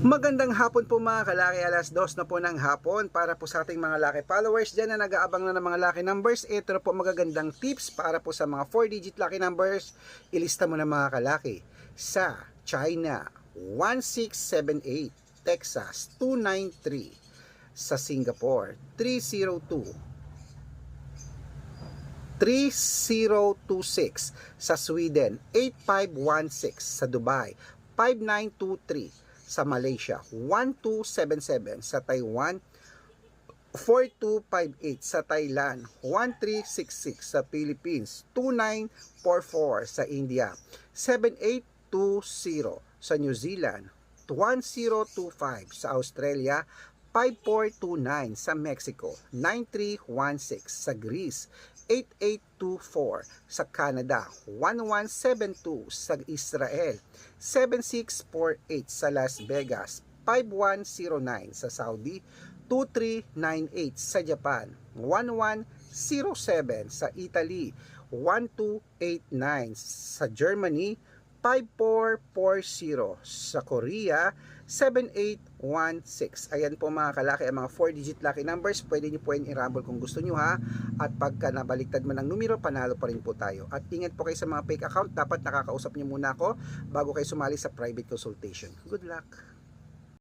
Magandang hapon po mga kalaki, alas 2 na po ng hapon para po sa ating mga laki followers dyan na nag-aabang na ng mga laki numbers. Ito na po magagandang tips para po sa mga 4-digit lucky numbers. Ilista mo na mga kalaki. Sa China, 1678, Texas, 293, sa Singapore, 302, 3026, sa Sweden, 8516, sa Dubai, 5923, sa Malaysia, 1277, sa Taiwan, 4258, sa Thailand, 1366, sa Philippines, 2944, sa India, 7820, sa New Zealand, 1025, sa Australia, 5429, sa Mexico, 9316, sa Greece, 8824, sa Canada, 1172, sa Israel, 7648, sa Las Vegas, 5109, sa Saudi, 2398, sa Japan, 1107, sa Italy, 1289, sa Germany, 5440, sa Korea, 7816. Ayan po mga kalaki, ang mga 4-digit lucky numbers. Pwede nyo po yung i-rumble kung gusto nyo ha. At pagka nabaliktad man ang numero, panalo pa rin po tayo. At ingat po kayo sa mga fake account. Dapat nakakausap nyo muna ako bago kayo sumali sa private consultation. Good luck!